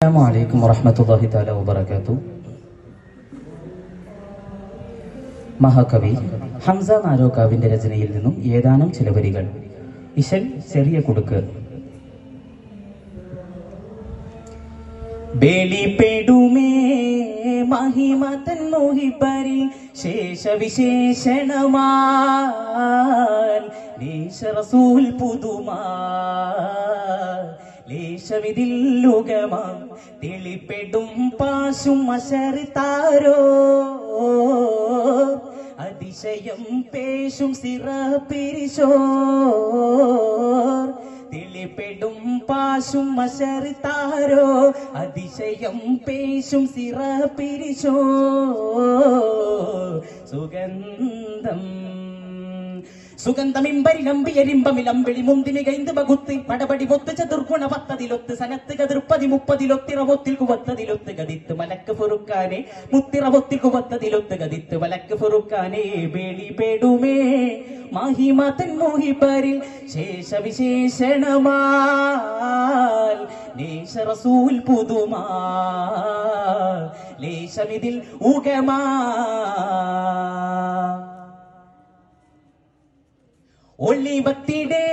അസ്സലാമു വറഹ്മത്തുള്ളാഹി തആല വബറകാതുഹു. മഹാകവി ഹംസ നാരോക്കാവിന്റെ രചനയിൽ നിന്നും ഏതാനും ചില വരികൾ. ഇശൽ ചെറിയ കുടുക്ക്. ബേളിപ്പെടുമേ മഹിമതൻ മോഹിപ്പരിൽ ശേഷവിശേഷണമാൽ ദേശ റസൂൽ പുതുമാ ലേശവിതില്ലുകമാ തെളിപ്പെടും പാശും അശറിത്താരോ അതിശയം പേശും സിറപിരിശോ തെളിപ്പെടും പാശും അശറിത്താരോ അതിശയം പേശും സിറപിരിശോ സുഗന്ധം സുഗന്ധമിമ്പരിലമ്പിയരിമ്പമിലമ്പിളി മുന്തിമി കൈന്ത് ബകുത്ത് പടപടി പൊത്ത് ചതുർഗുണ പത്തതിലൊത്ത് സനത്ത് കതിർപ്പതി മുപ്പതിലൊത്തിറവൊത്തിൽ കുവത്തതിലൊത്ത് ഗതിത്ത് മലക്ക് ഫുറുക്കാനെ മുത്തിറവൊത്തിൽ കുവത്തതിലൊത്ത് ഗതിത്ത് മലക്ക് ഫുറുക്കാനെ ബേളി പേടുമേ മഹിമതൻ മോഹിപ്പരിൽ ശേഷവിശേഷണമാൽ ദേശ റസൂൽ പുതുമാ ലേശമിതിൽ ഉഗമാ ഒളിവത്തിടേ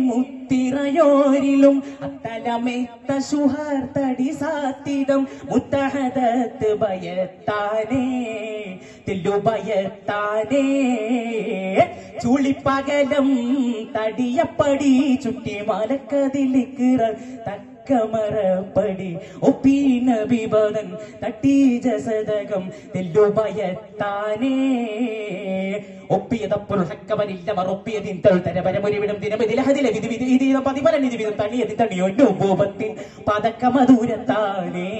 മുത്തിറയോരിലും അത്തലമെത്ത സുഹർത്തടി സാത്തിതം മുത്തഹദത്ത് ഭയത്താനേ തില്ലുഭയത്താനേ ചുളിപ്പകലം തടിയപ്പടി ചുറ്റി മലക്കതിലിക്കിറ കമറപ്പടി ഒപ്പീന വിപദൻ തട്ടി ജസദകം തെല്ലുഭയത്താനേ ഒപ്പിയതപ്പോൾ ഹക്കവനില്ല മറൊപ്പിയതിൻ തരപരമുരിവിടും ദിനമിതിലഹതിലെ വിധി വിധി പതിപരനിധി വിധം തണിയതി തണിയൊന്നു ഭൂപത്തിൻ പതക്കമധൂരത്താനേ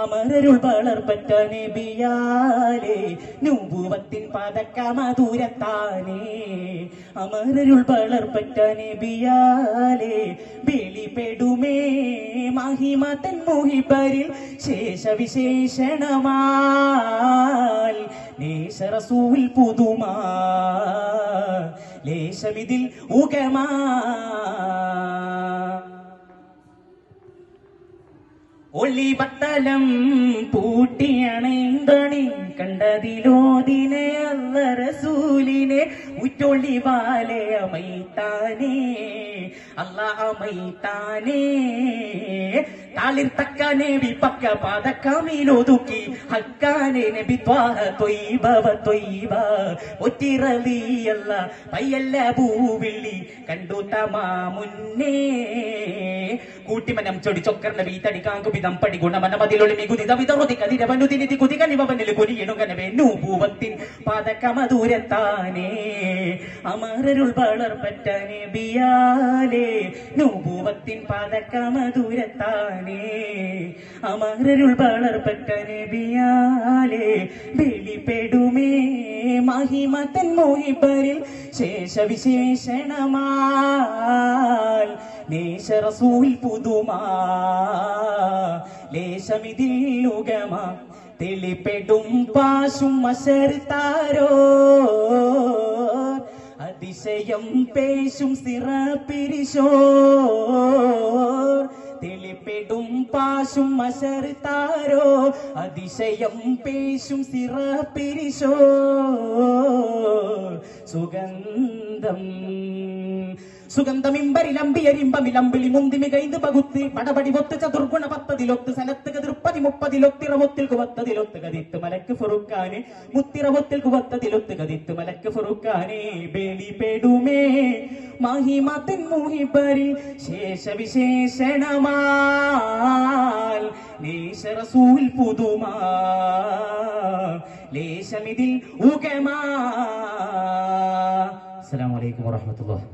അമരരുൾ വളർപ്പറ്റ നബിയാലേ നൂപൂവത്തിൻ പതക്കമധൂരത്താനേ അമരരുൾ വളർപ്പറ്റ നബിയാലേ ബേളിപ്പെടുമേ മഹിമതൻ മോഹിപ്പരിൽ ശേഷവിശേഷണമാൽ ദേശ റസൂൽ പുതുമാ ലേശമിതിൽ ഉഗമാ ഒളിപത്തലം പൂട്ടിയണൈന്തണി കണ്ടതിലോദിനെ അല്ല റസൂലിനെ ഉറ്റൊളിവാലെ അമൈത്താനേ അല്ല അമൈത്താനേ താളിർ തക്കാനെ വിപക്ക പതക്കമിലൊതുക്കി ഹക്കാനെ നബി ത്വാഹ ത്വയ്ബവ ത്വയ്ബ ഒറ്റിറലിയല്ല പയ്യല്ല പൂവിള്ളി കണ്ടു തമാ മുന്നേ കൂട്ടിമനം ചൊടി ചൊക്കർന്ന വീതടി കാങ്കുപിതം പടി ഗുണമനമതിലൊളി മികുതിത വിതറുതി കതിരവനുതിനിതി കുതികനിവനിൽ കുരിയണുകനവേ നൂപൂവത്തിൻ പതക്കമധൂരത്താനേ അമരരുൾ വളർപ്പറ്റ നബിയാലേ നൂപൂവത്തിൻ പതക്കമധൂരത്താനേ അമരരുൾ വളർപ്പറ്റ നബിയാലേ ബലിപ്പെടുമേ മഹിമതൻ മോഹിപ്പരിൽ ശേഷവിശേഷണമാൽ ദേശ റസൂൽ പുതുമാ ലേശമിതില്ലുകമാ തെളിപ്പെടും പാശും അശറിത്താരോ അതിശയം പേശും സിറപിരിശോ തെളിപ്പെടും പാശും അശറിത്താരോ അതിശയം പേശും സിറപിരിശോ സുഗന്ധം സുഗന്ധമിമ്പരിലമ്പിയരിമ്പമിലമ്പിളി മുന്തിമി കൈന്ത് ബകുത്ത് പടപടി പൊത്ത് ചതുർഗുണ പത്തതിലൊത്ത് സനത്ത് കതിർപ്പതി മുപ്പതിലൊത്തിറവൊത്തിൽ കുവത്തതിലൊത്ത് ഗതിത്ത് മലക്ക് ഫുറുക്കാനെ മുത്തിറവൊത്തിൽ കുവത്തതിലൊത്ത് ഗതിത്ത് മലക്ക് ഫുറുക്കാനെ ബേളിപ്പെടുമേ മഹിമതൻ മോഹിപ്പരിൽ ശേഷവിശേഷണമാൽ ദേശ റസൂൽ പുതുമാ ലേശമിതിൽ ഉഗമാ. അസ്സലാമു അലൈക്കും വറഹ്മത്തുള്ളാഹി.